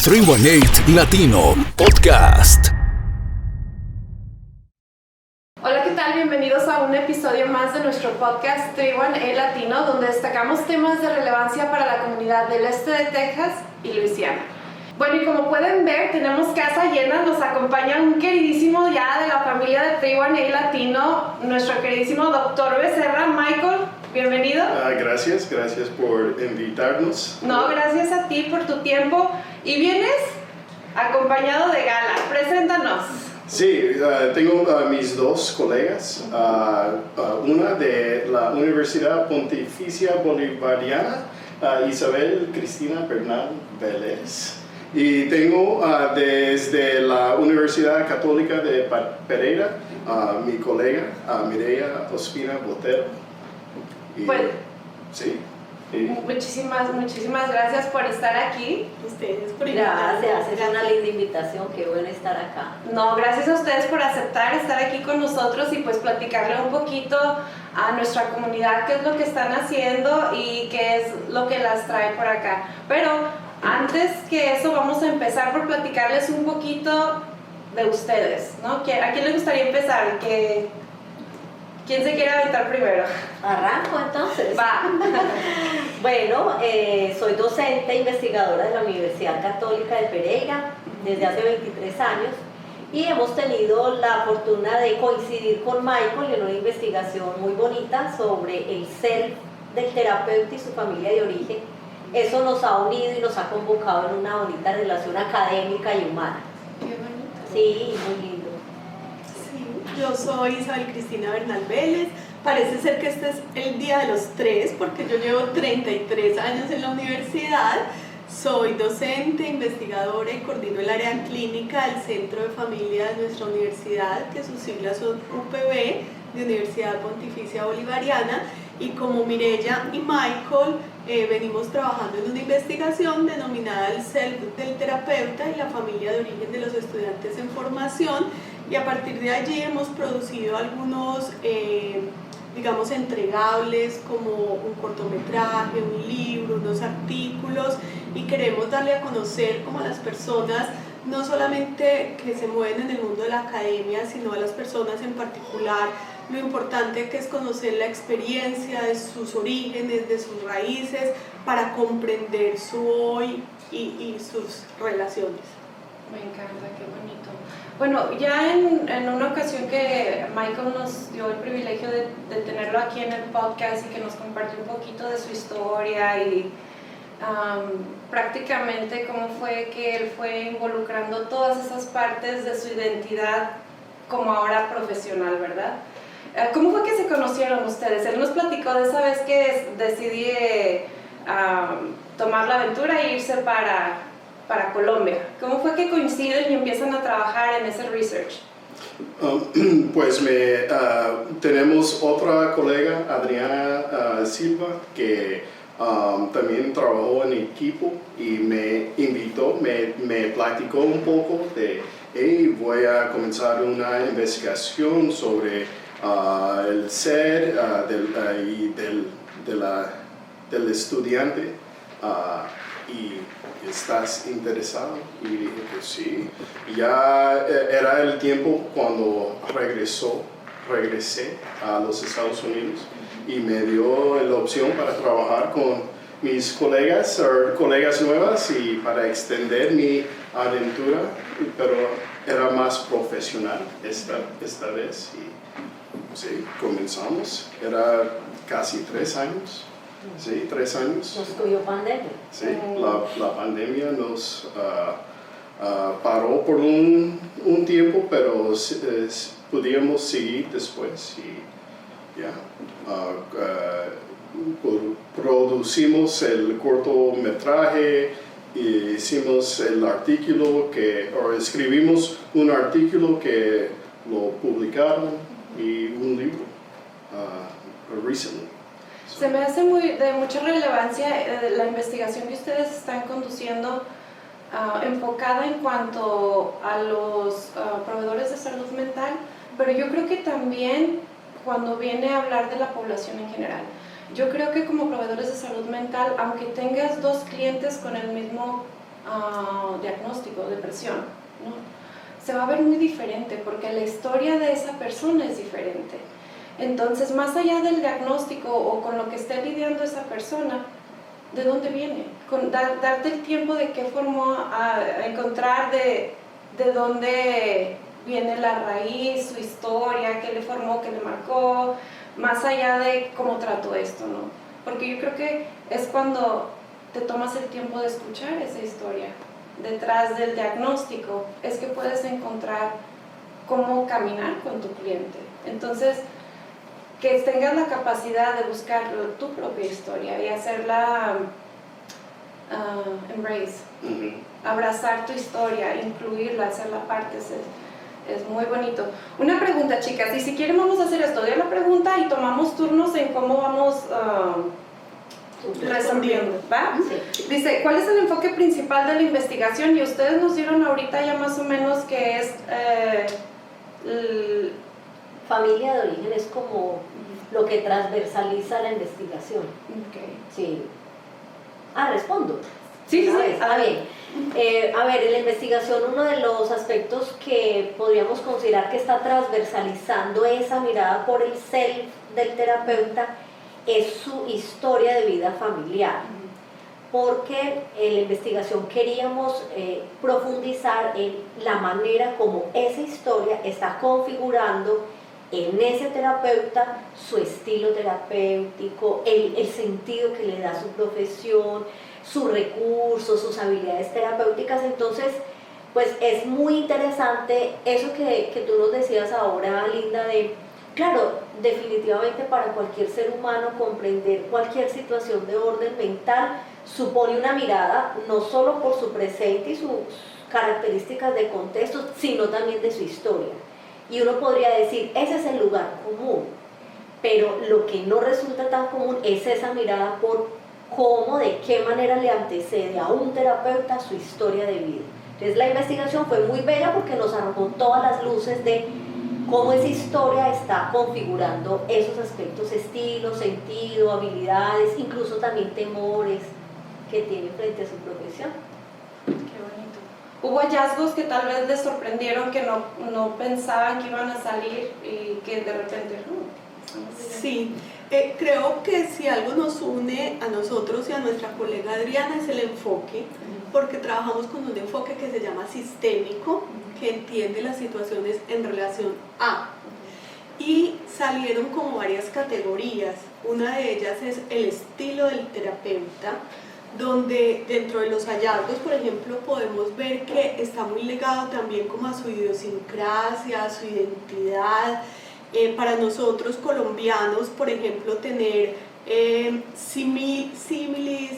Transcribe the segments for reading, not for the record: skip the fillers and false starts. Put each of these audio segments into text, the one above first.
318 Latino Podcast. Hola, ¿qué tal? Bienvenidos a un episodio más de nuestro podcast 318 Latino, donde destacamos temas de relevancia para la comunidad del este de Texas y Luisiana. Bueno, y como pueden ver, tenemos casa llena, nos acompaña un queridísimo ya de la familia de 318 Latino, nuestro queridísimo doctor Becerra. Michael, bienvenido. Gracias por invitarnos. No, gracias a ti por tu tiempo. Y vienes acompañado de Gala, preséntanos. Sí, tengo a mis dos colegas, una de la Universidad Pontificia Bolivariana, Isabel Cristina Bernal Vélez, y tengo desde la Universidad Católica de Pereira, mi colega Mireya Ospina Botero. Pues, sí. Muchísimas gracias por estar aquí. Ustedes por invitarnos. Gracias, es una linda invitación, qué bueno estar acá. No, gracias a ustedes por aceptar estar aquí con nosotros y pues platicarle un poquito a nuestra comunidad qué es lo que están haciendo y qué es lo que las trae por acá. Pero antes que eso vamos a empezar por platicarles un poquito de ustedes, ¿no? ¿A quién le gustaría empezar? ¿Quién se quiere aventar primero? ¿Arranco entonces? Va. Bueno, soy docente e investigadora de la Universidad Católica de Pereira desde hace 23 años y hemos tenido la fortuna de coincidir con Michael en una investigación muy bonita sobre el ser del terapeuta y su familia de origen. Eso nos ha unido y nos ha convocado en una bonita relación académica y humana. Qué bonito. Sí, muy lindo. Yo soy Isabel Cristina Bernal Vélez. Parece ser que este es el día de los tres, porque yo llevo 33 años en la universidad. Soy docente, investigadora y coordino el área clínica del Centro de Familia de nuestra universidad, que sus siglas son UPB, de Universidad Pontificia Bolivariana. Y como Mireya y Michael, venimos trabajando en una investigación denominada el self del terapeuta y la familia de origen de los estudiantes en formación. Y a partir de allí hemos producido algunos, digamos, entregables como un cortometraje, un libro, unos artículos, y queremos darle a conocer como a las personas, no solamente que se mueven en el mundo de la academia, sino a las personas en particular, lo importante que es conocer la experiencia de sus orígenes, de sus raíces, para comprender su hoy y sus relaciones. Me encanta, qué bonito. Bueno, ya en una ocasión que Michael nos dio el privilegio de tenerlo aquí en el podcast y que nos compartió un poquito de su historia y prácticamente cómo fue que él fue involucrando todas esas partes de su identidad como ahora profesional, ¿verdad? ¿Cómo fue que se conocieron ustedes? Él nos platicó de esa vez que decidí tomar la aventura e irse para Colombia. ¿Cómo fue que coinciden y empiezan a trabajar en ese research? Pues tenemos otra colega, Adriana Silva, que también trabajó en equipo y me invitó, me platicó un poco de, hey, voy a comenzar una investigación sobre el ser del estudiante y ¿estás interesado? Y dije que sí. Ya era el tiempo cuando regresé a los Estados Unidos y me dio la opción para trabajar con mis colegas nuevas y para extender mi aventura, pero era más profesional esta vez. Y sí, comenzamos. Era casi 3 años. Sí, 3 años. Nos cogió pandemia. Sí, la pandemia nos paró por un tiempo, pero pudimos seguir después y ya. Producimos el cortometraje, hicimos el artículo escribimos un artículo que lo publicaron y un libro recently. Se me hace de mucha relevancia la investigación que ustedes están conduciendo, enfocada en cuanto a los proveedores de salud mental, pero yo creo que también cuando viene a hablar de la población en general. Yo creo que como proveedores de salud mental, aunque tengas 2 clientes con el mismo diagnóstico, depresión, ¿no? Se va a ver muy diferente porque la historia de esa persona es diferente. Entonces, más allá del diagnóstico o con lo que esté lidiando esa persona, ¿de dónde viene? Darte el tiempo de qué formó, a encontrar de dónde viene la raíz, su historia, qué le formó, qué le marcó, más allá de cómo trató esto, ¿no? Porque yo creo que es cuando te tomas el tiempo de escuchar esa historia. Detrás del diagnóstico es que puedes encontrar cómo caminar con tu cliente. Entonces, que tengas la capacidad de buscar tu propia historia y hacerla embrace, abrazar tu historia, incluirla, hacerla parte, es muy bonito. Una pregunta, chicas, y si quieren vamos a hacer esto, de la pregunta y tomamos turnos en cómo vamos resolviendo, ¿va? Sí. Dice, ¿cuál es el enfoque principal de la investigación? Y ustedes nos dieron ahorita ya más o menos que es Familia de origen es como lo que transversaliza la investigación. okay. Sí. Respondo. Sí, Una sí, vez. Bien. A ver, en la investigación uno de los aspectos que podríamos considerar que está transversalizando esa mirada por el self del terapeuta es su historia de vida familiar. Porque en la investigación queríamos profundizar en la manera como esa historia está configurando en ese terapeuta su estilo terapéutico, el sentido que le da su profesión, sus recursos, sus habilidades terapéuticas. Entonces, pues es muy interesante eso que tú nos decías ahora, Linda, de, claro, definitivamente para cualquier ser humano comprender cualquier situación de orden mental supone una mirada no solo por su presente y sus características de contexto, sino también de su historia. Y uno podría decir, ese es el lugar común, pero lo que no resulta tan común es esa mirada por cómo, de qué manera le antecede a un terapeuta su historia de vida. Entonces la investigación fue muy bella porque nos arrojó todas las luces de cómo esa historia está configurando esos aspectos, estilo, sentido, habilidades, incluso también temores que tiene frente a su profesión. Qué bonito. ¿Hubo hallazgos que tal vez les sorprendieron, que no pensaban que iban a salir y que de repente... Sí, creo que si algo nos une a nosotros y a nuestra colega Adriana es el enfoque, porque trabajamos con un enfoque que se llama sistémico, que entiende las situaciones en relación a. Y salieron como varias categorías. Una de ellas es el estilo del terapeuta, donde dentro de los hallazgos, por ejemplo, podemos ver que está muy ligado también como a su idiosincrasia, a su identidad. Para nosotros colombianos, por ejemplo, tener símiles,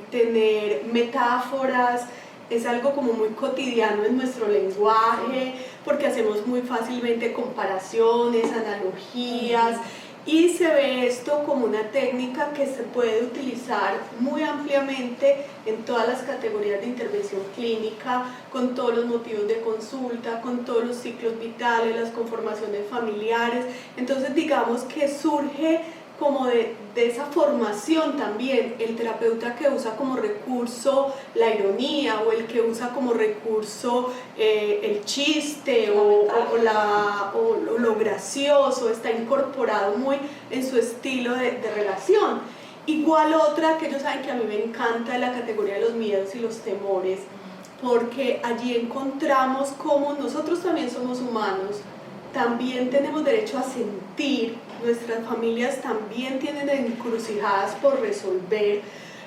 tener metáforas, es algo como muy cotidiano en nuestro lenguaje, porque hacemos muy fácilmente comparaciones, analogías, y se ve esto como una técnica que se puede utilizar muy ampliamente en todas las categorías de intervención clínica, con todos los motivos de consulta, con todos los ciclos vitales, las conformaciones familiares. Entonces digamos que surge como de esa formación también el terapeuta que usa como recurso la ironía, o el que usa como recurso el chiste o lo gracioso, está incorporado muy en su estilo de relación. Igual otra que ellos saben que a mí me encanta, es la categoría de los miedos y los temores, porque allí encontramos cómo nosotros también somos humanos, también tenemos derecho a sentir, nuestras familias también tienen encrucijadas por resolver,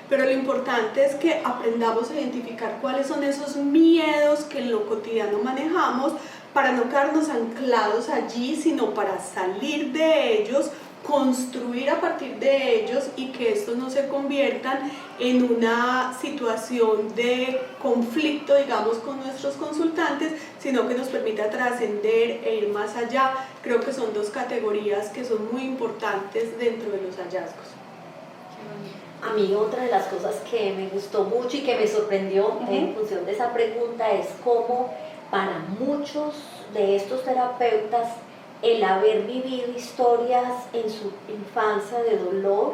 pero lo importante es que aprendamos a identificar cuáles son esos miedos que en lo cotidiano manejamos, para no quedarnos anclados allí, sino para salir de ellos, construir a partir de ellos, y que estos no se conviertan en una situación de conflicto, digamos, con nuestros consultantes, sino que nos permita trascender e ir más allá. Creo que son dos categorías que son muy importantes dentro de los hallazgos. A mí otra de las cosas que me gustó mucho y que me sorprendió en función de esa pregunta es cómo para muchos de estos terapeutas el haber vivido historias en su infancia de dolor,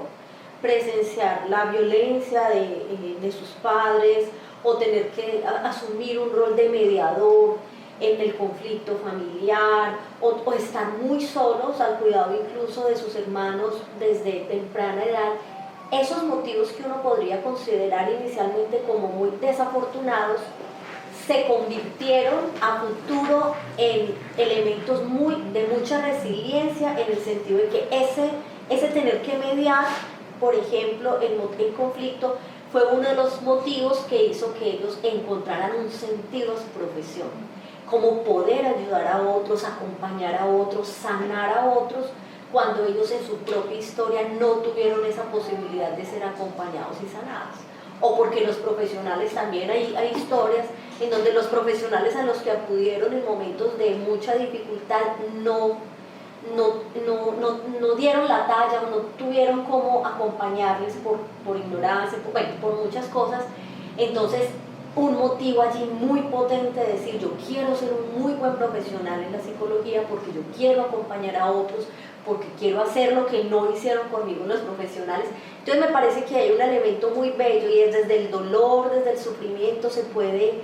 presenciar la violencia de sus padres o tener que asumir un rol de mediador en el conflicto familiar, o estar muy solos al cuidado incluso de sus hermanos desde temprana edad. Esos motivos que uno podría considerar inicialmente como muy desafortunados se convirtieron a futuro en elementos de mucha resiliencia, en el sentido de que ese tener que mediar, por ejemplo, el conflicto, fue uno de los motivos que hizo que ellos encontraran un sentido a su profesión, como poder ayudar a otros, acompañar a otros, sanar a otros, cuando ellos en su propia historia no tuvieron esa posibilidad de ser acompañados y sanados. O porque los profesionales también, hay historias en donde los profesionales a los que acudieron en momentos de mucha dificultad no dieron la talla o no tuvieron cómo acompañarles por ignorancia, por muchas cosas. Entonces, un motivo allí muy potente de decir: yo quiero ser un muy buen profesional en la psicología porque yo quiero acompañar a otros, porque quiero hacer lo que no hicieron conmigo los profesionales. Entonces me parece que hay un elemento muy bello, y es desde el dolor, desde el sufrimiento se puede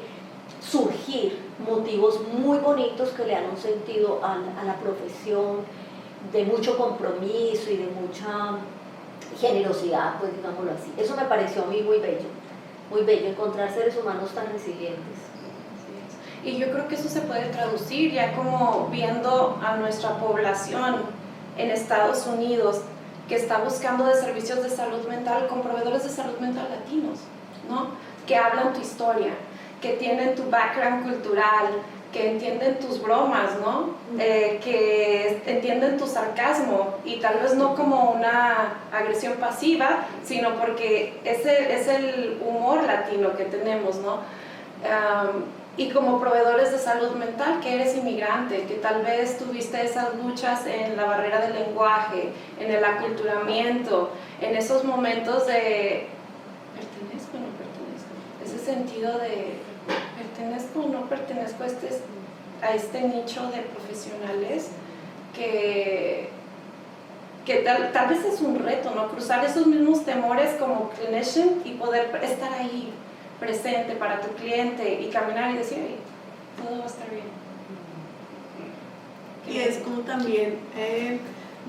surgir motivos muy bonitos que le dan un sentido a la profesión, de mucho compromiso y de mucha generosidad, pues digámoslo así. Eso me pareció a mí muy bello, encontrar seres humanos tan resilientes. Y yo creo que eso se puede traducir ya como viendo a nuestra población en Estados Unidos que está buscando de servicios de salud mental con proveedores de salud mental latinos, ¿no? Que hablan tu historia, que tienen tu background cultural, que entienden tus bromas, ¿no? Que entienden tu sarcasmo, y tal vez no como una agresión pasiva, sino porque ese es el humor latino que tenemos, ¿no? Y como proveedores de salud mental, que eres inmigrante, que tal vez tuviste esas luchas en la barrera del lenguaje, en el aculturamiento, en esos momentos de pertenezco o no pertenezco, ese sentido de pertenezco o no pertenezco a este nicho de profesionales que tal vez es un reto, ¿no? Cruzar esos mismos temores como clinician y poder estar ahí presente para tu cliente y caminar y decir: hey, todo va a estar bien. Y es como también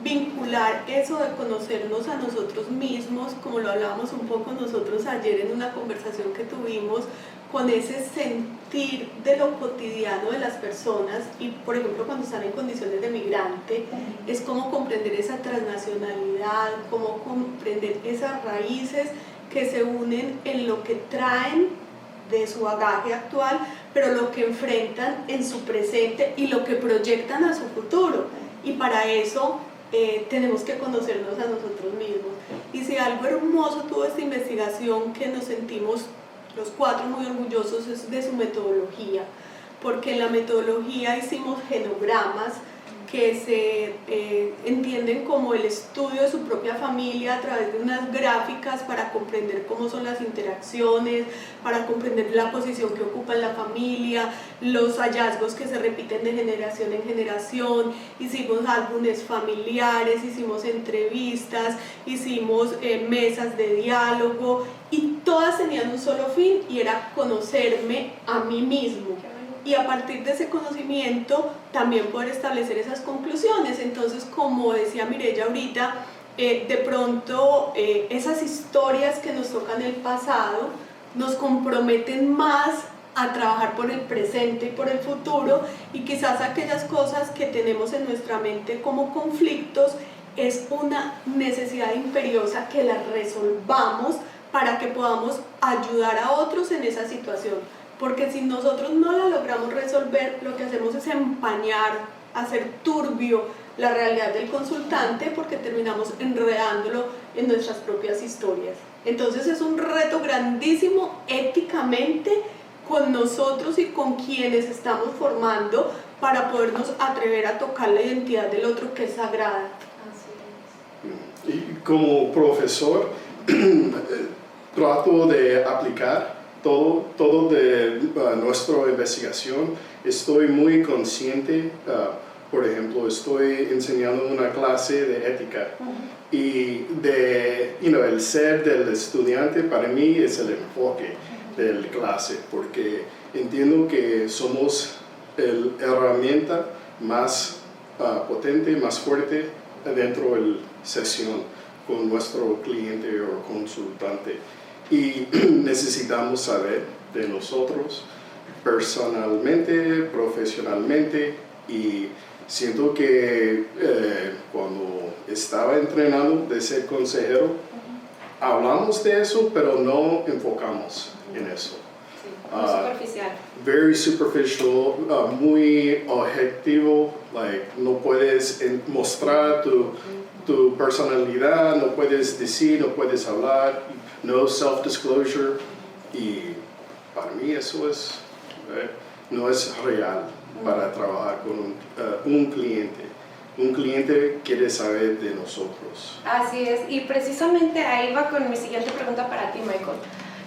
vincular eso de conocernos a nosotros mismos, como lo hablábamos un poco nosotros ayer en una conversación que tuvimos, con ese sentir de lo cotidiano de las personas. Y por ejemplo, cuando están en condiciones de migrante, es como comprender esa transnacionalidad, como comprender esas raíces que se unen en lo que traen de su bagaje actual, pero lo que enfrentan en su presente y lo que proyectan a su futuro. Y para eso tenemos que conocernos a nosotros mismos. Y si algo hermoso tuvo esta investigación, que nos sentimos los cuatro muy orgullosos, es de su metodología, porque en la metodología hicimos genogramas que se entienden como el estudio de su propia familia a través de unas gráficas para comprender cómo son las interacciones, para comprender la posición que ocupa en la familia, los hallazgos que se repiten de generación en generación. Hicimos álbumes familiares, hicimos entrevistas, hicimos mesas de diálogo, y todas tenían un solo fin, y era conocerme a mí mismo. Y a partir de ese conocimiento también poder establecer esas conclusiones. Entonces, como decía Mireya ahorita, de pronto esas historias que nos tocan el pasado nos comprometen más a trabajar por el presente y por el futuro, y quizás aquellas cosas que tenemos en nuestra mente como conflictos es una necesidad imperiosa que las resolvamos para que podamos ayudar a otros en esa situación. Porque si nosotros no la logramos resolver, lo que hacemos es empañar, hacer turbio la realidad del consultante, porque terminamos enredándolo en nuestras propias historias. Entonces es un reto grandísimo éticamente con nosotros y con quienes estamos formando, para podernos atrever a tocar la identidad del otro, que es sagrada. Y como profesor, trato de aplicar todo de nuestra investigación. Estoy muy consciente, por ejemplo, estoy enseñando una clase de ética, y el ser del estudiante para mí es el enfoque. del clase, porque entiendo que somos la herramienta más potente, más fuerte dentro de la sesión con nuestro cliente o consultante. Y necesitamos saber de nosotros personalmente, profesionalmente, y siento que cuando estaba entrenando de ser consejero, hablamos de eso, pero no enfocamos en eso. Muy superficial. Very superficial, muy objetivo, like, no puedes mostrar tu personalidad, no puedes decir, no puedes hablar, no self-disclosure, y para mí eso es, no es real para trabajar con un cliente. Un cliente quiere saber de nosotros. Así es, y precisamente ahí va con mi siguiente pregunta para ti, Michael.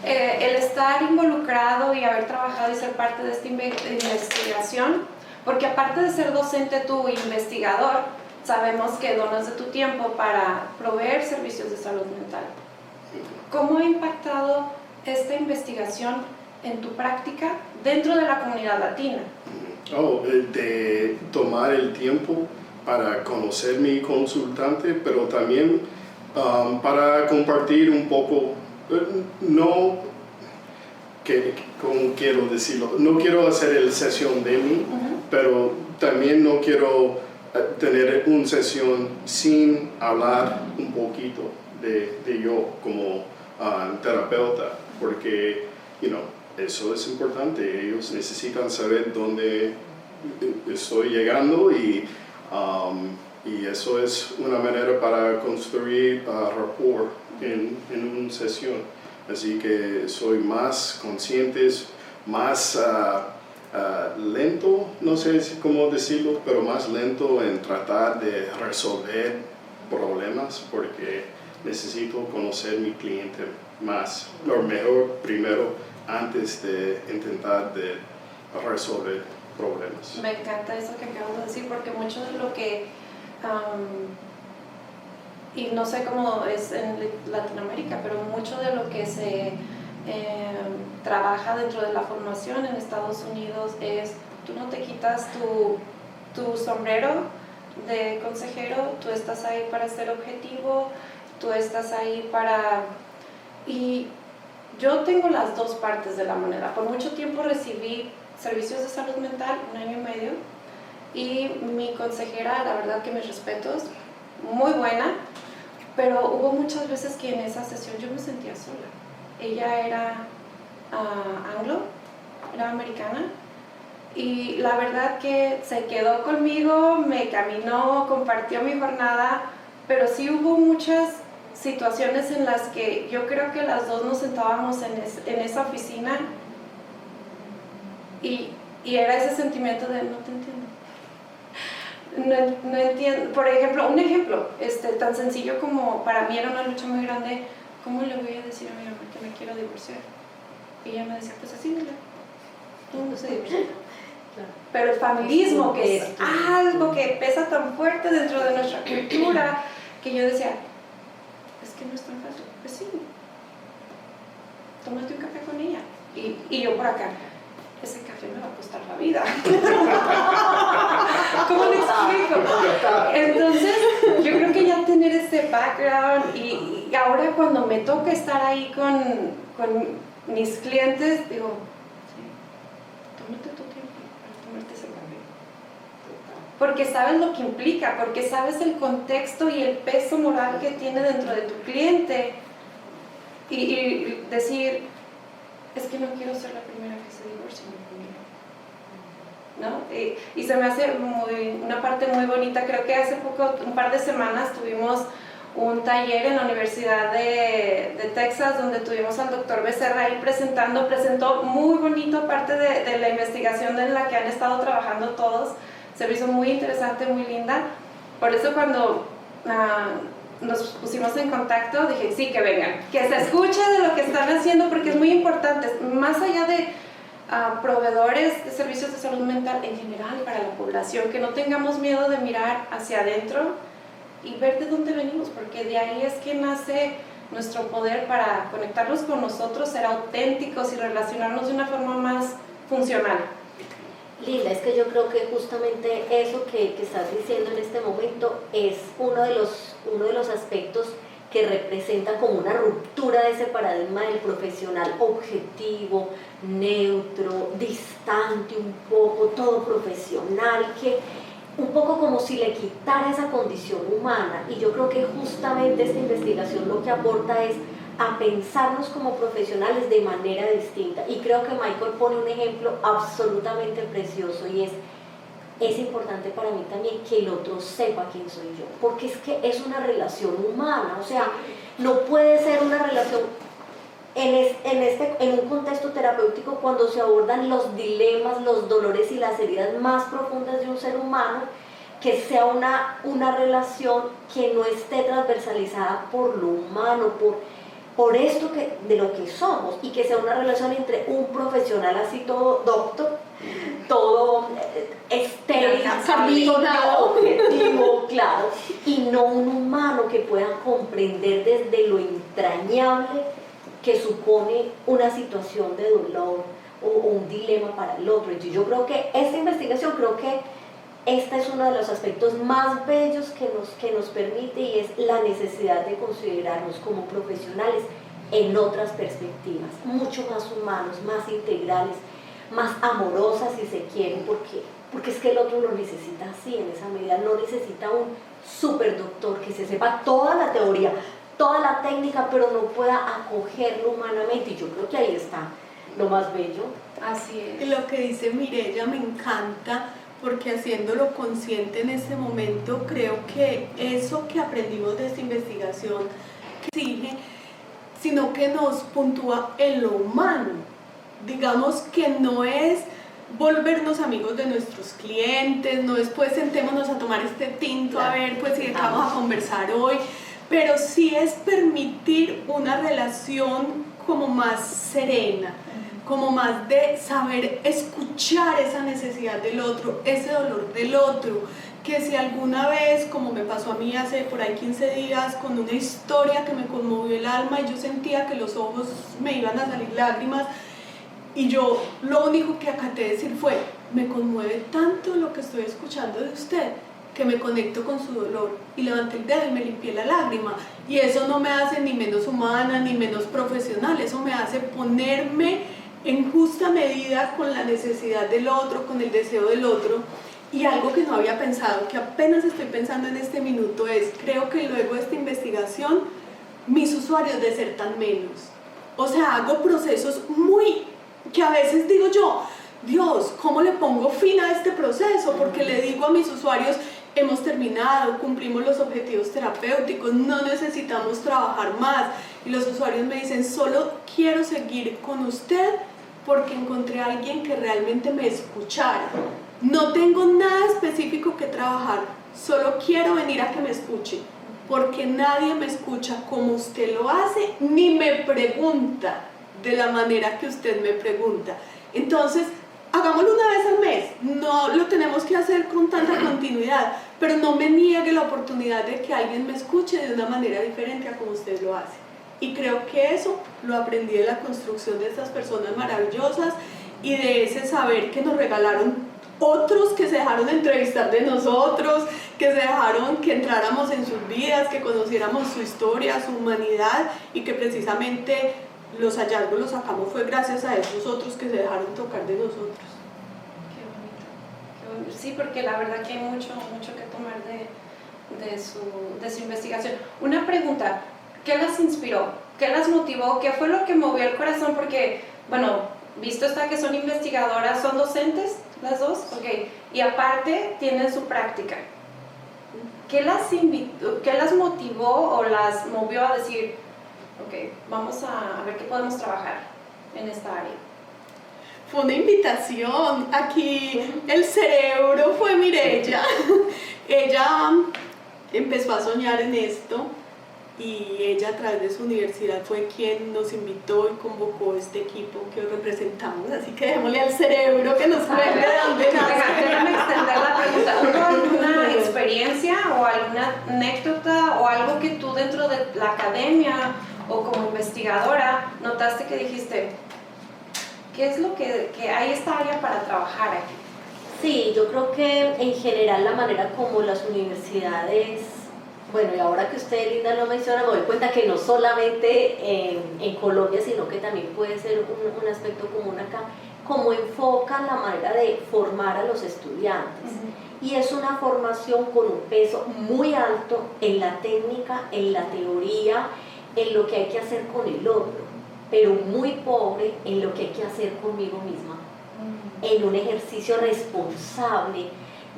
El estar involucrado y haber trabajado y ser parte de esta investigación, porque aparte de ser docente tú, investigador, sabemos que donas de tu tiempo para proveer servicios de salud mental. ¿Cómo ha impactado esta investigación en tu práctica dentro de la comunidad latina? De tomar el tiempo para conocer mi consultante, pero también para compartir un poco, ¿cómo quiero decirlo? No quiero hacer el sesión de mí, pero también no quiero tener una sesión sin hablar un poquito de yo como terapeuta, porque eso es importante. Ellos necesitan saber dónde estoy llegando y eso es una manera para construir rapport en una sesión. Así que soy más consciente, más lento, no sé cómo decirlo, pero más lento en tratar de resolver problemas, porque necesito conocer a mi cliente más, lo mejor primero, antes de intentar de resolver problemas. Me encanta eso que acabas de decir, porque mucho de lo que, y no sé cómo es en Latinoamérica, pero mucho de lo que se trabaja dentro de la formación en Estados Unidos es, tú no te quitas tu sombrero de consejero, tú estás ahí para ser objetivo, tú estás ahí para... Y yo tengo las dos partes de la moneda. Por mucho tiempo recibí servicios de salud mental, 1 año y medio, y mi consejera, la verdad que mis respetos, muy buena, pero hubo muchas veces que en esa sesión yo me sentía sola. Ella era anglo, era americana, y la verdad que se quedó conmigo, me caminó, compartió mi jornada, pero sí hubo muchas situaciones en las que yo creo que las dos nos sentábamos en esa oficina y era ese sentimiento de no te entiendo. No entiendo. Por ejemplo, un ejemplo tan sencillo como para mí era una lucha muy grande, ¿cómo le voy a decir a mi mamá que me quiero divorciar? Y ella me decía, pues así, dile, todo el mundo se divorcia. Pero el familismo, que es algo que pesa tan fuerte dentro de nuestra cultura, que yo decía, es que no es tan fácil. Pues sí, tómate un café con ella. Y yo por acá, ese café me va a costar la vida. ¿Cómo le explico? Entonces, yo creo que ya tener ese background y ahora cuando me toca estar ahí con mis clientes, digo, sí, tómate tu tiempo para tomarte ese café. Porque sabes lo que implica, porque sabes el contexto y el peso moral que tiene dentro de tu cliente. Y decir, es que no quiero ser la primera que se divorcie, ¿no? Y se me hace una parte muy bonita. Creo que hace poco, un par de semanas, tuvimos un taller en la Universidad de Texas, donde tuvimos al doctor Becerra ahí presentó muy bonito parte de la investigación en la que han estado trabajando todos. Se me hizo muy interesante, muy linda. Por eso cuando nos pusimos en contacto, dije, sí, que vengan, que se escuche de lo que están haciendo, porque es muy importante, más allá de proveedores de servicios de salud mental en general para la población, que no tengamos miedo de mirar hacia adentro y ver de dónde venimos, porque de ahí es que nace nuestro poder para conectarnos con nosotros, ser auténticos y relacionarnos de una forma más funcional. Linda, es que yo creo que justamente eso que estás diciendo en este momento es uno de los aspectos que representa como una ruptura de ese paradigma del profesional objetivo, neutro, distante un poco, todo profesional, que un poco como si le quitara esa condición humana. Y yo creo que justamente esta investigación lo que aporta es a pensarnos como profesionales de manera distinta. Y creo que Michael pone un ejemplo absolutamente precioso y es importante para mí también que el otro sepa quién soy yo, porque es que es una relación humana, o sea, no puede ser una relación en un contexto terapéutico cuando se abordan los dilemas, los dolores y las heridas más profundas de un ser humano, que sea una relación que no esté transversalizada por lo humano, por esto de lo que somos, y que sea una relación entre un profesional así todo doctor, todo estéril, objetivo, claro, y no un humano que pueda comprender desde lo entrañable que supone una situación de dolor o un dilema para el otro. Entonces yo creo que esta investigación, este es uno de los aspectos más bellos que nos permite, y es la necesidad de considerarnos como profesionales en otras perspectivas, mucho más humanos, más integrales, más amorosas si se quieren, porque es que el otro lo necesita así, en esa medida. No necesita un superdoctor que se sepa toda la teoría, toda la técnica, pero no pueda acogerlo humanamente, y yo creo que ahí está lo más bello. Así es. Lo que dice Mireya me encanta, porque haciéndolo consciente en este momento, creo que eso que aprendimos de esta investigación que exige, sino que nos puntúa en lo humano. Digamos que no es volvernos amigos de nuestros clientes, no es pues sentémonos a tomar este tinto, a ver pues si vamos a conversar hoy, pero sí es permitir una relación como más serena, como más de saber escuchar esa necesidad del otro, ese dolor del otro, que si alguna vez, como me pasó a mí hace por ahí 15 días, con una historia que me conmovió el alma y yo sentía que los ojos me iban a salir lágrimas, y yo lo único que acaté de decir fue, me conmueve tanto lo que estoy escuchando de usted, que me conecto con su dolor, y levanté el dedo y me limpié la lágrima, y eso no me hace ni menos humana ni menos profesional, eso me hace ponerme en justa medida con la necesidad del otro, con el deseo del otro. Y algo que no había pensado, que apenas estoy pensando en este minuto, es, creo que luego de esta investigación, mis usuarios desertan menos. O sea, hago procesos que a veces digo yo, Dios, ¿cómo le pongo fin a este proceso? Porque le digo a mis usuarios, hemos terminado, cumplimos los objetivos terapéuticos, no necesitamos trabajar más. Y los usuarios me dicen, solo quiero seguir con usted porque encontré a alguien que realmente me escuchara. No tengo nada específico que trabajar, solo quiero venir a que me escuche, porque nadie me escucha como usted lo hace, ni me pregunta de la manera que usted me pregunta. Entonces, hagámoslo una vez al mes, no lo tenemos que hacer con tanta continuidad, pero no me niegue la oportunidad de que alguien me escuche de una manera diferente a como usted lo hace. Y creo que eso lo aprendí de la construcción de estas personas maravillosas y de ese saber que nos regalaron otros, que se dejaron entrevistar de nosotros, que se dejaron que entráramos en sus vidas, que conociéramos su historia, su humanidad, y que precisamente los hallazgos los sacamos fue gracias a esos otros que se dejaron tocar de nosotros. Qué bonito. Sí, porque la verdad que hay mucho que tomar de su investigación. Una pregunta, ¿qué las inspiró? ¿Qué las motivó? ¿Qué fue lo que movió el corazón? Porque, bueno, visto está que son investigadoras, ¿son docentes las dos? Ok. Y aparte tienen su práctica. ¿Qué las motivó o las movió a decir, ok, vamos a ver qué podemos trabajar en esta área? Fue una invitación. Aquí el cerebro fue Mireya. Ella empezó a soñar en esto, y ella a través de su universidad fue quien nos invitó y convocó este equipo que hoy representamos, así que dejémosle al cerebro que nos cuente de dónde nace. Déjame extender la pregunta. ¿Hubo alguna experiencia o alguna anécdota o algo que tú dentro de la academia o como investigadora, notaste que dijiste, ¿qué es lo que hay esta área para trabajar aquí? Sí, yo creo que en general la manera como las universidades, bueno, y ahora que usted, Linda, lo menciona, me doy cuenta que no solamente en Colombia, sino que también puede ser un aspecto común acá, como enfocan la manera de formar a los estudiantes. Y es una formación con un peso muy alto en la técnica, en la teoría, en lo que hay que hacer con el otro, pero muy pobre en lo que hay que hacer conmigo misma, en un ejercicio responsable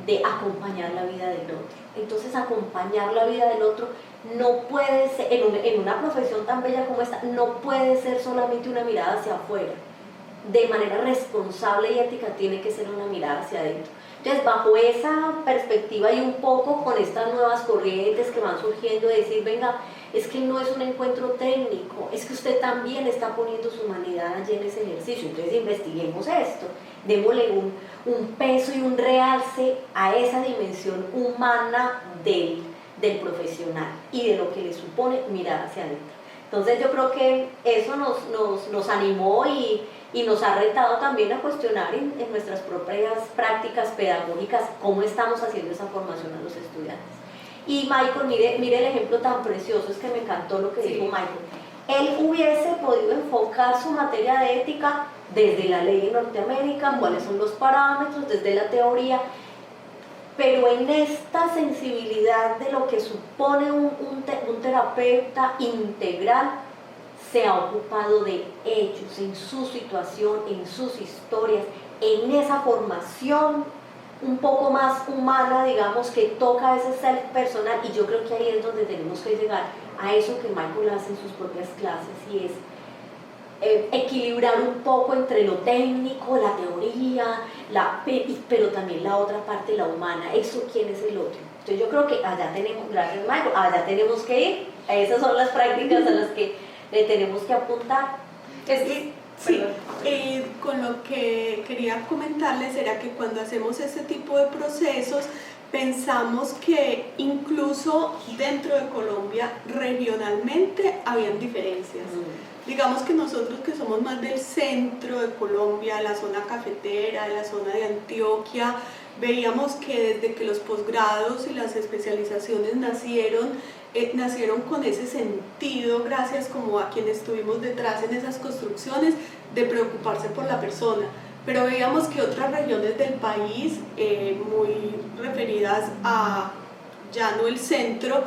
de acompañar la vida del otro. Entonces, acompañar la vida del otro no puede ser, en una profesión tan bella como esta, no puede ser solamente una mirada hacia afuera. De manera responsable y ética tiene que ser una mirada hacia adentro. Entonces, bajo esa perspectiva y un poco con estas nuevas corrientes que van surgiendo, de decir, venga, es que no es un encuentro técnico, es que usted también está poniendo su humanidad allí en ese ejercicio, entonces investiguemos esto, démosle un peso y un realce a esa dimensión humana del profesional y de lo que le supone mirar hacia adentro. Entonces yo creo que eso nos animó y nos ha retado también a cuestionar en nuestras propias prácticas pedagógicas cómo estamos haciendo esa formación a los estudiantes. Y Michael, mire el ejemplo tan precioso, es que me encantó lo que dijo Michael. Él hubiese podido enfocar su materia de ética desde la ley en Norteamérica, cuáles son los parámetros, desde la teoría, pero en esta sensibilidad de lo que supone un terapeuta integral, se ha ocupado de ellos, en su situación, en sus historias, en esa formación un poco más humana, digamos, que toca ese ser personal, y yo creo que ahí es donde tenemos que llegar a eso que Michael hace en sus propias clases, y es equilibrar un poco entre lo técnico, la teoría, pero también la otra parte, la humana, eso quién es el otro. Entonces yo creo que allá tenemos, gracias Michael, allá tenemos que ir, esas son las prácticas a las que le tenemos que apuntar. Sí, con lo que quería comentarles era que cuando hacemos este tipo de procesos pensamos que incluso dentro de Colombia regionalmente habían diferencias. Digamos que nosotros que somos más del centro de Colombia, la zona cafetera, la zona de Antioquia, veíamos que desde que los posgrados y las especializaciones nacieron con ese sentido, gracias como a quienes estuvimos detrás en esas construcciones, de preocuparse por la persona. Pero veíamos que otras regiones del país, muy referidas a ya no el centro,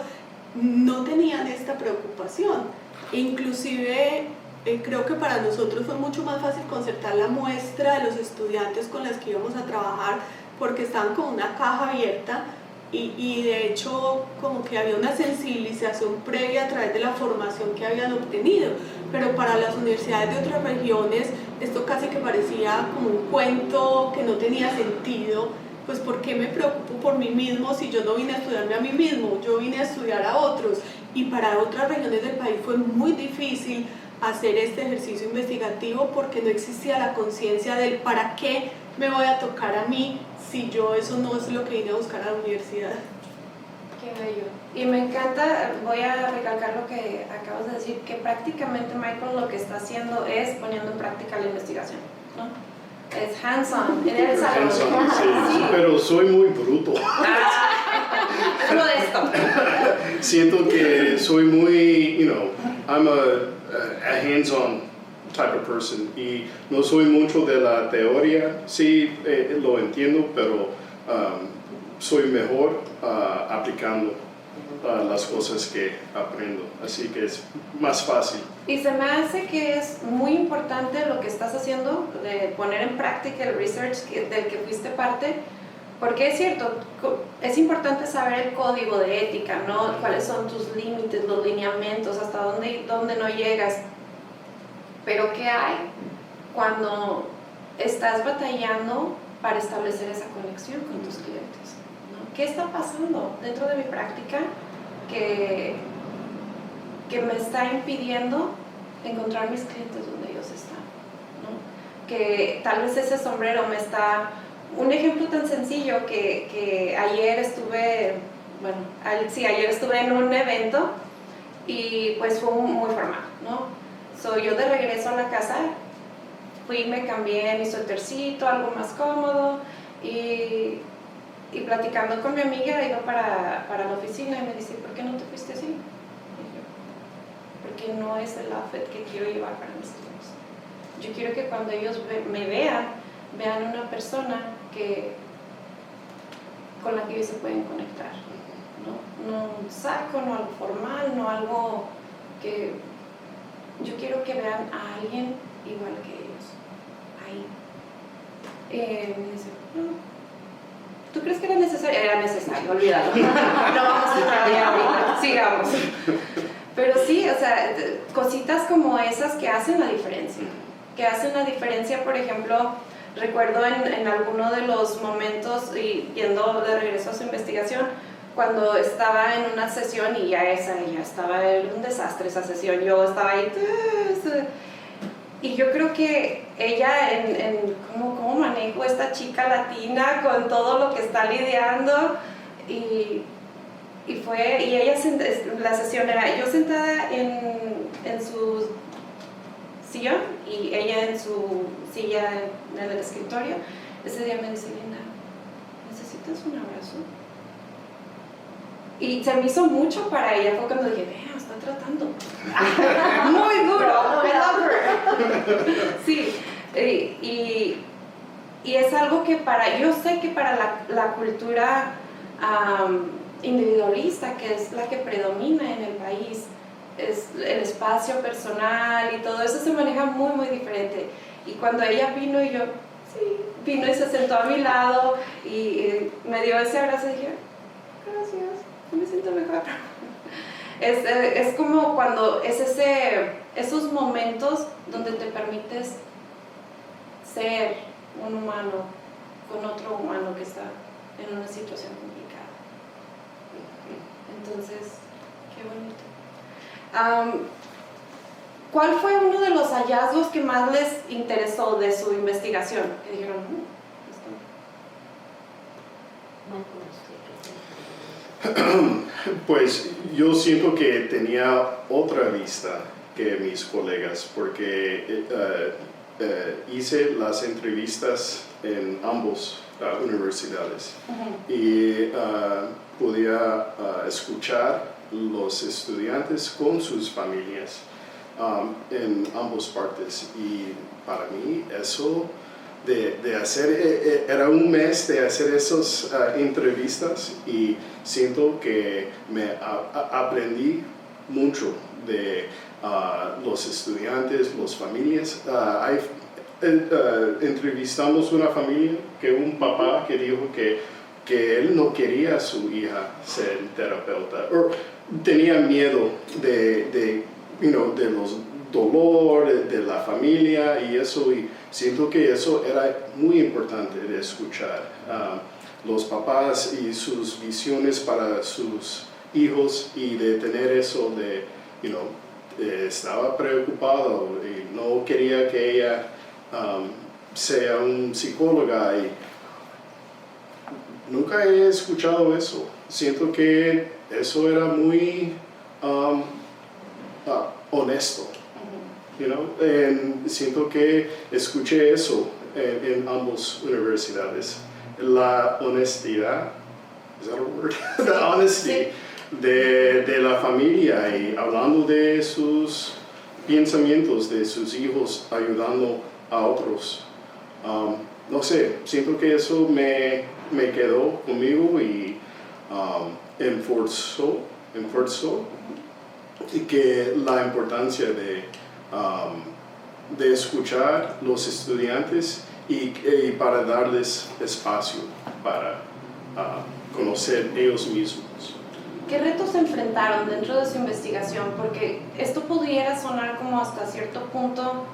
no tenían esta preocupación. Inclusive creo que para nosotros fue mucho más fácil concertar la muestra de los estudiantes con las que íbamos a trabajar, porque estaban con una caja abierta y de hecho como que había una sensibilización previa a través de la formación que habían obtenido. Pero para las universidades de otras regiones esto casi que parecía como un cuento que no tenía sentido. Pues ¿por qué me preocupo por mí mismo si yo no vine a estudiarme a mí mismo? Yo vine a estudiar a otros. Y para otras regiones del país fue muy difícil hacer este ejercicio investigativo porque no existía la conciencia del para qué me voy a tocar a mí si yo eso no es lo que vine a buscar a la universidad. Qué bello. Y me encanta, voy a recalcar lo que acabas de decir, que prácticamente Michael lo que está haciendo es poniendo en práctica la investigación, ¿no? Es hands-on, en el salón. Sí, pero soy muy bruto. Es modesto. Siento que soy muy, I'm a hands-on type of person y no soy mucho de la teoría, sí lo entiendo, pero soy mejor aplicando las cosas que aprendo, así que es más fácil. Y se me hace que es muy importante lo que estás haciendo, de poner en práctica el research del que fuiste parte, porque es cierto, es importante saber el código de ética, ¿no? Cuáles son tus límites, los lineamientos, hasta dónde no llegas. Pero ¿qué hay cuando estás batallando para establecer esa conexión con tus clientes, ¿no? ¿Qué está pasando dentro de mi práctica que me está impidiendo encontrar mis clientes donde ellos están, ¿no? Que tal vez ese sombrero me está... Un ejemplo tan sencillo que ayer estuve en un evento y pues fue muy formal, ¿no? Yo de regreso a la casa fui, me cambié mi suétercito, algo más cómodo, y platicando con mi amiga iba para la oficina y me dice, ¿por qué no te fuiste así? Y yo, porque no es el outfit que quiero llevar para mis hijos. Yo quiero que cuando ellos me vean una persona con la que ellos se pueden conectar, ¿no? No un saco, no algo formal, no algo que... Yo quiero que vean a alguien igual que ellos, ahí. Me dice, no, ¿tú crees que era necesario? Era necesario, olvídalo. No vamos a entrar ahí ahorita, sigamos. Pero sí, o sea, cositas como esas que hacen la diferencia. Que hacen la diferencia, por ejemplo, recuerdo en alguno de los momentos, y yendo de regreso a su investigación, cuando estaba en una sesión y ya estaba un desastre esa sesión, yo estaba ahí, y yo creo que ella en cómo manejo esta chica latina con todo lo que está lidiando, y ella, la sesión era yo sentada en su sillón y ella en su silla en el escritorio. Ese día me dice, Linda, ¿necesitas un abrazo? Y se me hizo mucho para ella, fue cuando dije, vea, está tratando muy duro, I love her. Sí, y es algo que yo sé que para la cultura individualista, que es la que predomina en el país, es el espacio personal y todo eso se maneja muy, muy diferente. Y cuando ella vino y vino y se sentó a mi lado y me dio ese abrazo y dije, gracias, me siento mejor. Es como cuando esos momentos donde te permites ser un humano con otro humano que está en una situación complicada. Entonces, qué bonito. ¿Cuál fue uno de los hallazgos que más les interesó de su investigación? Que dijeron, Pues yo siento que tenía otra vista que mis colegas, porque hice las entrevistas en ambas universidades y podía escuchar los estudiantes con sus familias en ambas partes, y para mí eso de hacer, era un mes de hacer esas entrevistas, y siento que me aprendí mucho de los estudiantes, las familias. Entrevistamos una familia, un papá que dijo que él no quería a su hija ser terapeuta, o tenía miedo de los dolores de la familia y eso, y siento que eso era muy importante de escuchar. Los papás y sus visiones para sus hijos, y de tener eso de, estaba preocupado y no quería que ella sea un psicóloga, y nunca he escuchado eso. Siento que eso era muy honesto. Siento que escuché eso en ambas universidades. La honestidad, ¿is that a word? The honesty de la familia, y hablando de sus pensamientos, de sus hijos, ayudando a otros. No sé, siento que eso me quedó conmigo, y enforzó y que la importancia de escuchar los estudiantes y para darles espacio para conocer ellos mismos. ¿Qué retos se enfrentaron dentro de su investigación? Porque esto pudiera sonar como hasta cierto punto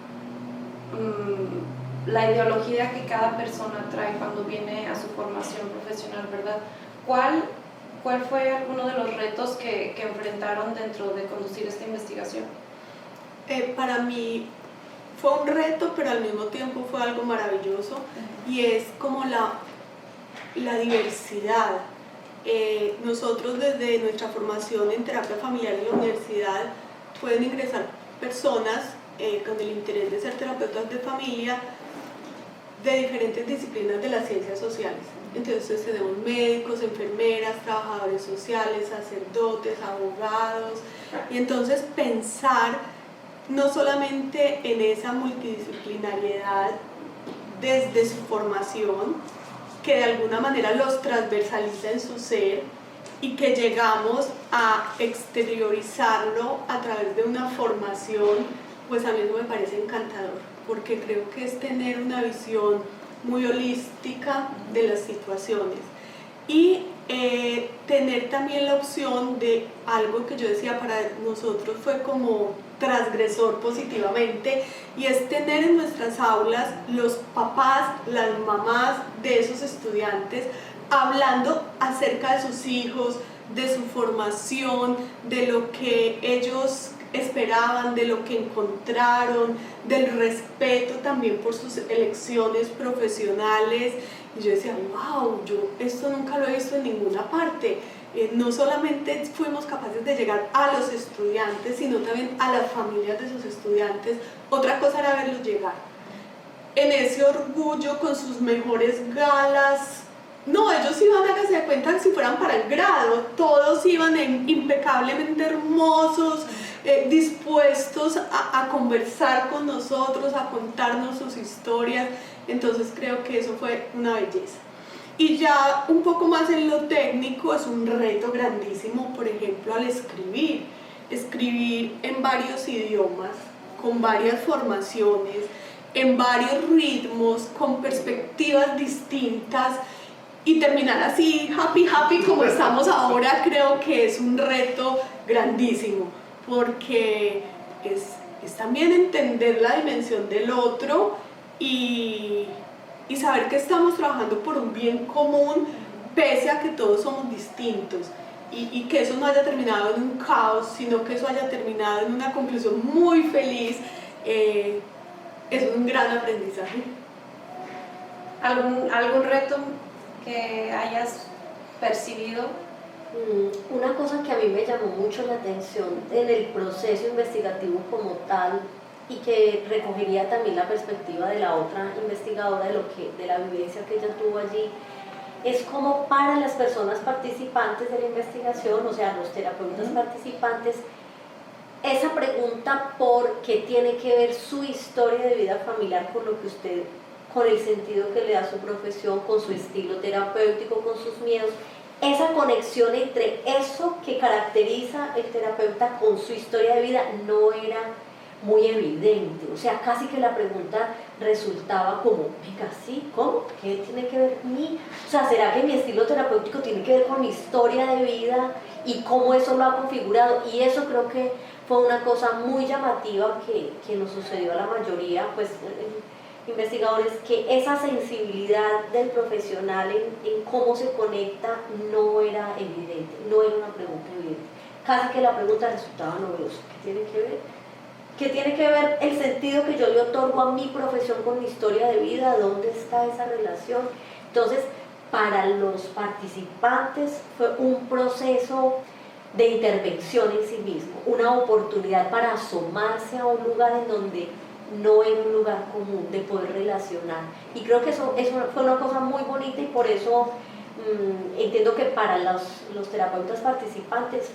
la ideología que cada persona trae cuando viene a su formación profesional, ¿verdad? ¿Cuál fue alguno de los retos que enfrentaron dentro de conducir esta investigación? Para mí fue un reto, pero al mismo tiempo fue algo maravilloso, y es como la diversidad Nosotros desde nuestra formación en terapia familiar en la universidad pueden ingresar personas con el interés de ser terapeutas de familia de diferentes disciplinas de las ciencias sociales. Entonces tenemos médicos, enfermeras, trabajadores sociales, sacerdotes, abogados, y entonces pensar no solamente en esa multidisciplinariedad desde su formación, que de alguna manera los transversaliza en su ser y que llegamos a exteriorizarlo a través de una formación, pues a mí eso me parece encantador, porque creo que es tener una visión muy holística de las situaciones y tener también la opción de algo que yo decía para nosotros fue como transgresor positivamente, y es tener en nuestras aulas los papás, las mamás de esos estudiantes hablando acerca de sus hijos, de su formación, de lo que ellos esperaban, de lo que encontraron, del respeto también por sus elecciones profesionales. Y yo decía, wow, yo esto nunca lo he visto en ninguna parte. No solamente fuimos capaces de llegar a los estudiantes, sino también a las familias de sus estudiantes. Otra cosa era verlos llegar en ese orgullo con sus mejores galas. No, ellos iban, hágase de cuenta, si fueran para el grado, todos iban impecablemente hermosos, dispuestos a conversar con nosotros, a contarnos sus historias. Entonces creo que eso fue una belleza. Y ya un poco más en lo técnico, es un reto grandísimo, por ejemplo, al escribir en varios idiomas, con varias formaciones, en varios ritmos, con perspectivas distintas, y terminar así, happy como estamos ahora. Creo que es un reto grandísimo, porque es también entender la dimensión del otro y saber que estamos trabajando por un bien común, pese a que todos somos distintos, y que eso no haya terminado en un caos, sino que eso haya terminado en una conclusión muy feliz. Es un gran aprendizaje. ¿Algún reto que hayas percibido? Una cosa que a mí me llamó mucho la atención en el proceso investigativo como tal, y que recogería también la perspectiva de la otra investigadora de la vivencia que ella tuvo allí, es como para las personas participantes de la investigación, o sea, los terapeutas participantes, esa pregunta por qué tiene que ver su historia de vida familiar con lo que usted, con el sentido que le da su profesión, con su estilo terapéutico, con sus miedos, esa conexión entre eso que caracteriza el terapeuta con su historia de vida no era muy evidente. O sea, casi que la pregunta resultaba como, venga, ¿sí? ¿Cómo? ¿Qué tiene que ver mí? O sea, ¿será que mi estilo terapéutico tiene que ver con mi historia de vida y cómo eso lo ha configurado? Y eso creo que fue una cosa muy llamativa que nos sucedió a la mayoría, pues, investigadores, que esa sensibilidad del profesional en cómo se conecta no era evidente, no era una pregunta evidente. Casi que la pregunta resultaba novedosa. ¿Qué tiene que ver? ¿Qué tiene que ver el sentido que yo le otorgo a mi profesión con mi historia de vida? ¿Dónde está esa relación? Entonces, para los participantes fue un proceso de intervención en sí mismo, una oportunidad para asomarse a un lugar en donde no era un lugar común, de poder relacionar. Y creo que eso fue una cosa muy bonita, y por eso entiendo que para los terapeutas participantes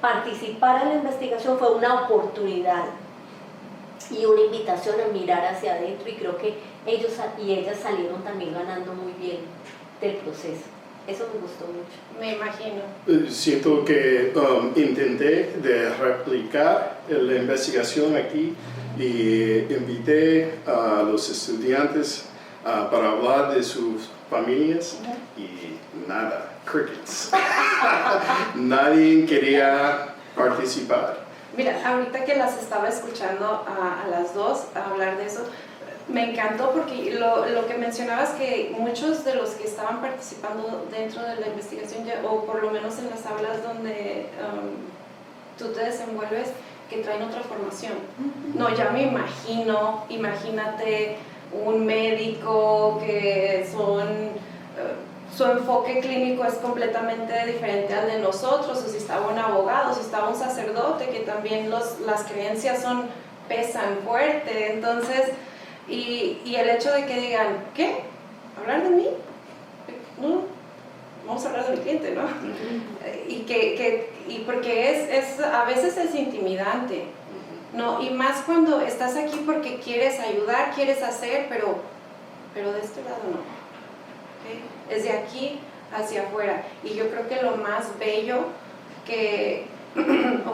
participar en la investigación fue una oportunidad y una invitación a mirar hacia adentro, y creo que ellos y ellas salieron también ganando muy bien del proceso. Eso me gustó mucho. Me imagino. Siento que intenté de replicar la investigación aquí, y invité a los estudiantes para hablar de sus familias, y nada, crickets. Nadie quería participar. Mira, ahorita que las estaba escuchando a las dos hablar de eso, me encantó, porque lo que mencionabas, que muchos de los que estaban participando dentro de la investigación, o por lo menos en las aulas donde tú te desenvuelves, que traen otra formación. No, ya me imagínate un médico que son su enfoque clínico es completamente diferente al de nosotros, o si estaba un abogado, si estaba un sacerdote, que también las creencias pesan fuerte. Entonces, y el hecho de que digan, ¿qué? ¿Hablar de mí? No, vamos a hablar de mi cliente, ¿no? Y porque a veces es intimidante, ¿no? Y más cuando estás aquí porque quieres ayudar, quieres hacer, pero de este lado no. ¿Okay? Es de aquí hacia afuera. Y yo creo que lo más bello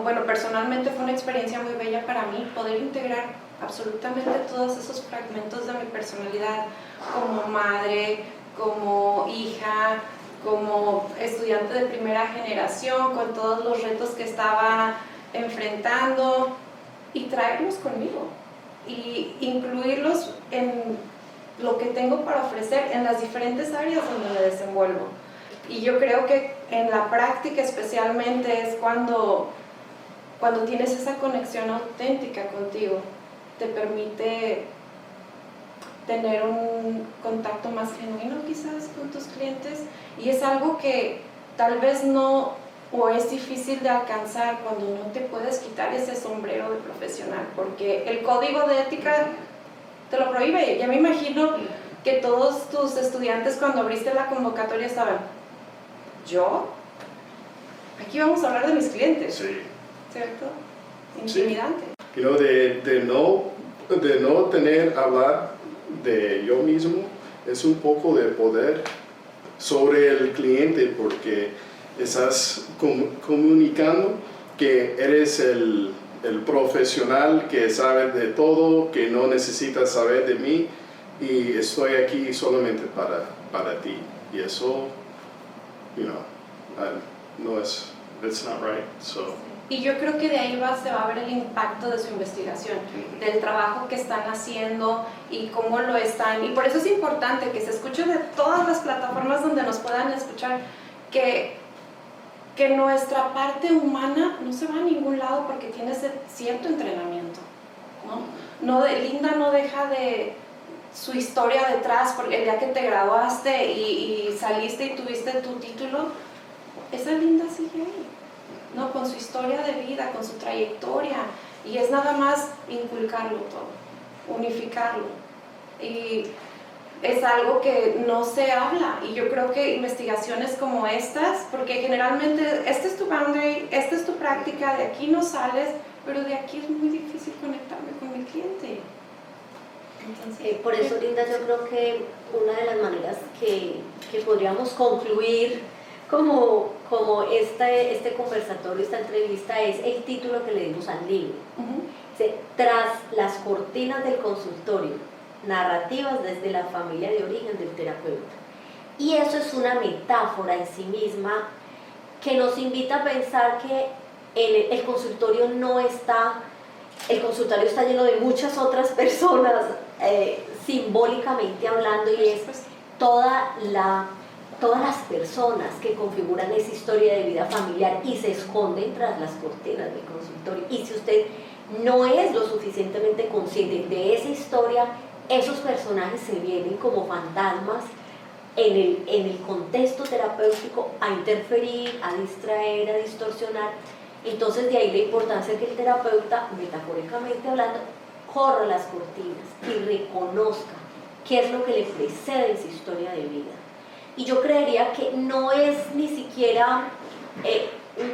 bueno, personalmente fue una experiencia muy bella para mí, poder integrar absolutamente todos esos fragmentos de mi personalidad como madre, como hija, como estudiante de primera generación, con todos los retos que estaba enfrentando, y traerlos conmigo y incluirlos en lo que tengo para ofrecer en las diferentes áreas donde me desenvuelvo. Y yo creo que en la práctica especialmente es cuando tienes esa conexión auténtica contigo, te permite tener un contacto más genuino quizás con tus clientes, y es algo que tal vez no, o es difícil de alcanzar cuando no te puedes quitar ese sombrero de profesional, porque el código de ética te lo prohíbe. Ya me imagino que todos tus estudiantes cuando abriste la convocatoria estaban, ¿yo? Aquí vamos a hablar de mis clientes, Sí. ¿cierto? Intimidante. Sí. De no hablar de yo mismo es un poco de poder sobre el cliente, porque estás comunicando que eres el profesional que sabe de todo, que no necesitas saber de mí, y estoy aquí solamente para ti. Y eso, it's not right. So. Y yo creo que de ahí se va a ver el impacto de su investigación, del trabajo que están haciendo y cómo lo están. Y por eso es importante que se escuche de todas las plataformas donde nos puedan escuchar, que nuestra parte humana no se va a ningún lado porque tienes cierto entrenamiento, ¿no? Linda no deja de su historia detrás, porque el día que te graduaste y saliste y tuviste tu título, esa Linda sigue ahí, ¿no? Con su historia de vida, con su trayectoria, y es nada más inculcarlo todo, unificarlo. Y es algo que no se habla, y yo creo que investigaciones como estas, porque generalmente este es tu boundary, esta es tu práctica, de aquí no sales, pero de aquí es muy difícil conectarme con mi cliente. Entonces, por eso, Linda, yo creo que una de las maneras que podríamos concluir como este conversatorio, esta entrevista, es el título que le dimos al libro. Dice, Tras las cortinas del consultorio, narrativas desde la familia de origen del terapeuta. Y eso es una metáfora en sí misma que nos invita a pensar que el consultorio el consultorio está lleno de muchas otras personas, simbólicamente hablando, y es todas las personas que configuran esa historia de vida familiar y se esconden tras las cortinas del consultorio. Y si usted no es lo suficientemente consciente de esa historia, esos personajes se vienen como fantasmas en el contexto terapéutico a interferir, a distraer, a distorsionar. Entonces de ahí la importancia que el terapeuta, metafóricamente hablando, corra las cortinas y reconozca qué es lo que le precede en su historia de vida. Y yo creería que no es ni siquiera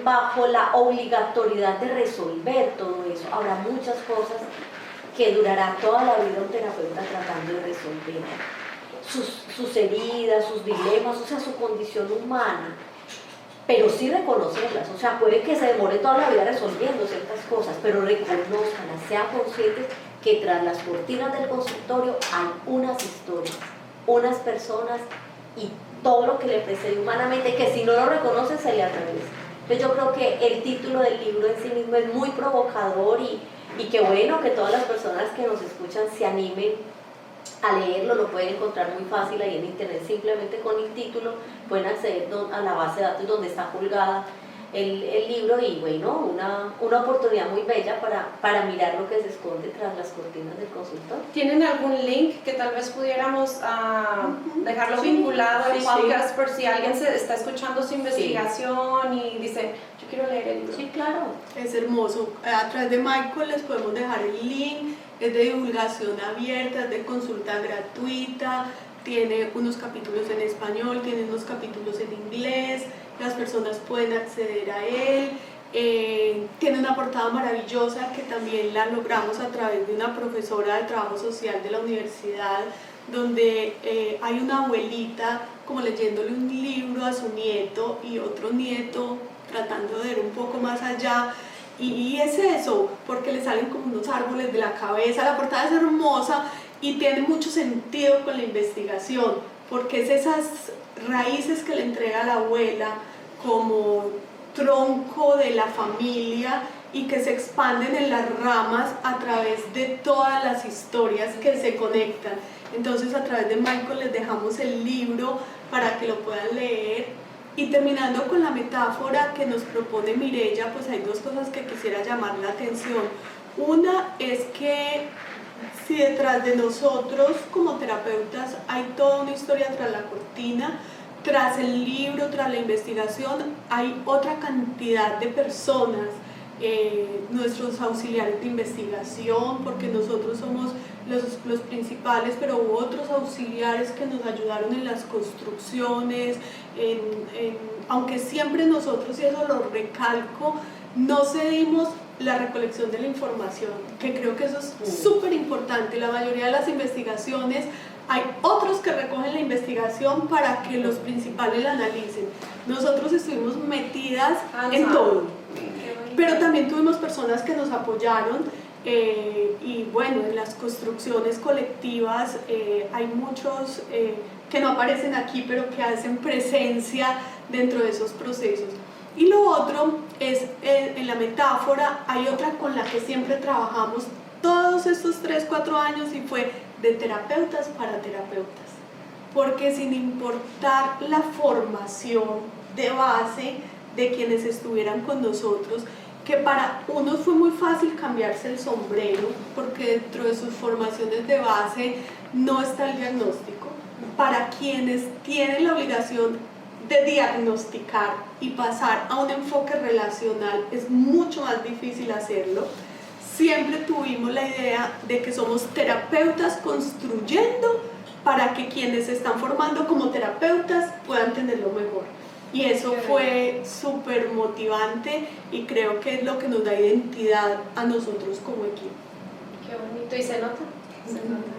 bajo la obligatoriedad de resolver todo eso. Habrá muchas cosas que durará toda la vida un terapeuta tratando de resolver. Sus heridas, sus dilemas, o sea, su condición humana, pero sí reconocerlas. O sea, puede que se demore toda la vida resolviendo ciertas cosas, pero reconozcanlas, sean conscientes que tras las cortinas del consultorio hay unas historias, unas personas y todo lo que le precede humanamente, que si no lo reconoce se le atraviesa. Entonces yo creo que el título del libro en sí mismo es muy provocador, y qué bueno que todas las personas que nos escuchan se animen a leerlo. Lo pueden encontrar muy fácil ahí en internet, simplemente con el título pueden acceder a la base de datos donde está colgada el libro y bueno, una oportunidad muy bella para mirar lo que se esconde tras las cortinas del consultorio. ¿Tienen algún link que tal vez pudiéramos dejarlo vinculado al podcast por si alguien se está escuchando su investigación y dice, yo quiero leer el libro? Sí, claro. Es hermoso. A través de Michael les podemos dejar el link. Es de divulgación abierta, es de consulta gratuita, tiene unos capítulos en español, tiene unos capítulos en inglés, las personas pueden acceder a él. Tiene una portada maravillosa que también la logramos a través de una profesora de trabajo social de la universidad, donde hay una abuelita como leyéndole un libro a su nieto y otro nieto tratando de ver un poco más allá. Y es eso, porque le salen como unos árboles de la cabeza. La portada es hermosa y tiene mucho sentido con la investigación, porque es esas raíces que le entrega la abuela como tronco de la familia y que se expanden en las ramas a través de todas las historias que se conectan. Entonces a través de Michael les dejamos el libro para que lo puedan leer. Y terminando con la metáfora que nos propone Mireya, pues hay dos cosas que quisiera llamar la atención. Una es que si detrás de nosotros como terapeutas hay toda una historia tras la cortina, tras el libro, tras la investigación, hay otra cantidad de personas, nuestros auxiliares de investigación, porque nosotros somos los principales, pero hubo otros auxiliares que nos ayudaron en las construcciones, aunque siempre nosotros, y eso lo recalco, no cedimos la recolección de la información, que creo que eso es súper importante. La mayoría de las investigaciones hay otros que recogen la investigación para que los principales la analicen. Nosotros estuvimos metidas en todo, pero también tuvimos personas que nos apoyaron. Y bueno, en las construcciones colectivas hay muchos que no aparecen aquí, pero que hacen presencia dentro de esos procesos. Y lo otro es, en la metáfora, hay otra con la que siempre trabajamos todos estos 3-4 años y fue de terapeutas para terapeutas. Porque sin importar la formación de base de quienes estuvieran con nosotros, que para unos fue muy fácil cambiarse el sombrero, porque dentro de sus formaciones de base no está el diagnóstico. Para quienes tienen la obligación de diagnosticar y pasar a un enfoque relacional, es mucho más difícil hacerlo. Siempre tuvimos la idea de que somos terapeutas construyendo para que quienes se están formando como terapeutas puedan tenerlo mejor. Y eso fue súper motivante y creo que es lo que nos da identidad a nosotros como equipo. Qué bonito. ¿Y se nota? Se nota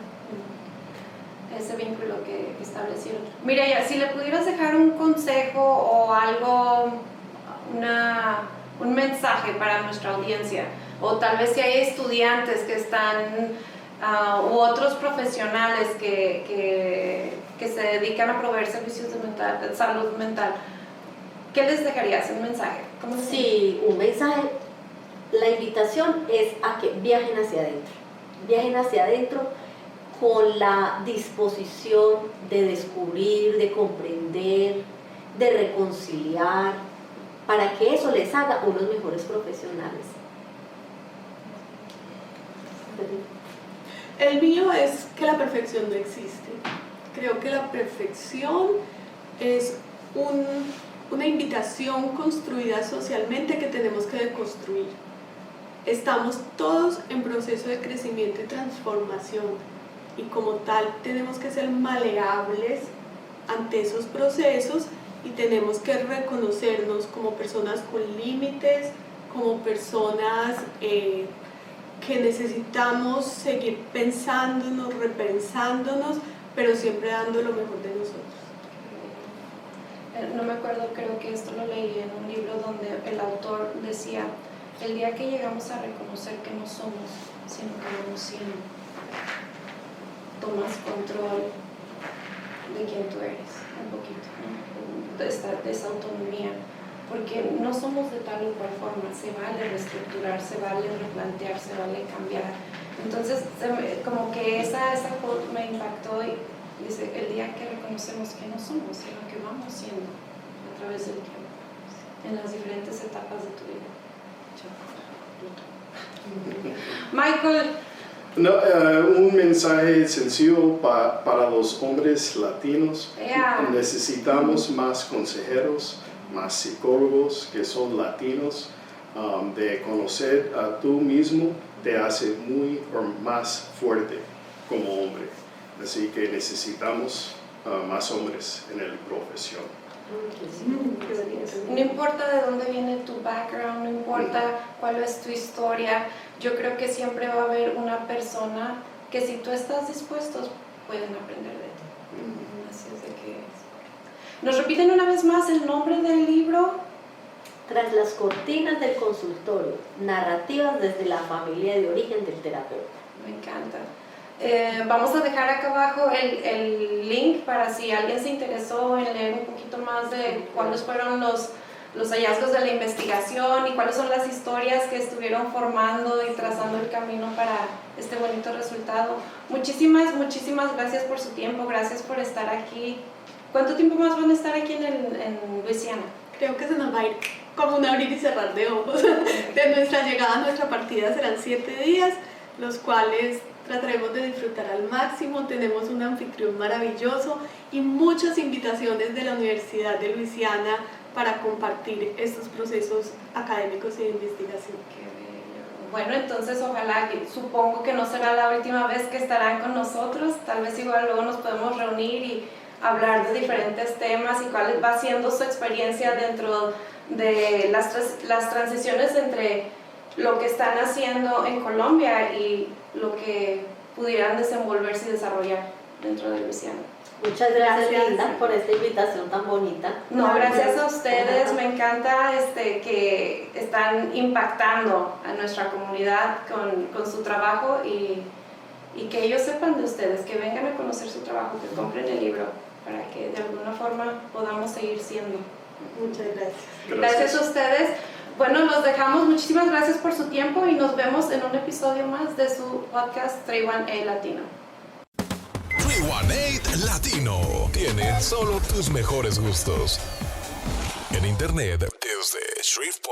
ese vínculo que establecieron. Mireya, si le pudieras dejar un consejo o algo, un mensaje para nuestra audiencia, o tal vez si hay estudiantes que están, u otros profesionales que se dedican a proveer servicios de salud mental, ¿qué les dejarías? ¿Un mensaje? Sí, un mensaje. La invitación es a que viajen hacia adentro con la disposición de descubrir, de comprender, de reconciliar, para que eso les haga unos mejores profesionales. El mío es que la perfección no existe. Creo que la perfección es una invitación construida socialmente que tenemos que deconstruir. Estamos todos en proceso de crecimiento y transformación y como tal tenemos que ser maleables ante esos procesos y tenemos que reconocernos como personas con límites, como personas que necesitamos seguir pensándonos, repensándonos, pero siempre dando lo mejor de nosotros. No me acuerdo, creo que esto lo leí en un libro donde el autor decía, el día que llegamos a reconocer que no somos, sino que vamos siendo, tomas control de quién tú eres, un poquito, ¿no? de esa autonomía, porque no somos de tal o cual forma, se vale reestructurar, se vale replantear, se vale cambiar. Entonces, como que esa quote me impactó y dice, el día que reconocemos que no somos, sino que vamos siendo a través del tiempo. en las diferentes etapas de tu vida. Michael, No, un mensaje sencillo para los hombres latinos. Yeah. Necesitamos más consejeros, más psicólogos que son latinos. De conocer a tú mismo te hace muy o más fuerte como hombre. Así que necesitamos más hombres en la profesión. no importa de dónde viene tu background, no importa cuál es tu historia, yo creo que siempre va a haber una persona que si tú estás dispuesto pueden aprender de ti. Así es de que... ¿Nos repiten una vez más el nombre del libro? Tras las cortinas del consultorio, narrativas desde la familia de origen del terapeuta. Me encanta. Vamos a dejar acá abajo el link para si alguien se interesó en leer un poquito más de cuáles fueron los hallazgos de la investigación y cuáles son las historias que estuvieron formando y trazando el camino para este bonito resultado. Muchísimas gracias por su tiempo, gracias por estar aquí. ¿Cuánto tiempo más van a estar aquí en Luisiana? Creo que se nos va a ir como un abrir y cerrar de ojos. De nuestra llegada a nuestra partida serán 7 días, los cuales trataremos de disfrutar al máximo. Tenemos un anfitrión maravilloso y muchas invitaciones de la Universidad de Luisiana para compartir estos procesos académicos y de investigación. Qué bello. Bueno, entonces ojalá, supongo que no será la última vez que estarán con nosotros, tal vez igual luego nos podemos reunir y hablar de diferentes temas y cuál va siendo su experiencia dentro de las transiciones entre lo que están haciendo en Colombia y lo que pudieran desenvolverse y desarrollar dentro de Luisiana. Muchas gracias, Linda, por esta invitación tan bonita. No, gracias a ustedes, me encanta que están impactando a nuestra comunidad con su trabajo y que ellos sepan de ustedes, que vengan a conocer su trabajo, que compren el libro para que de alguna forma podamos seguir siendo. Muchas gracias. Gracias a ustedes. Bueno, los dejamos. Muchísimas gracias por su tiempo y nos vemos en un episodio más de su podcast 318 Latino. 318 Latino tiene solo tus mejores gustos. En internet desde Shreveport.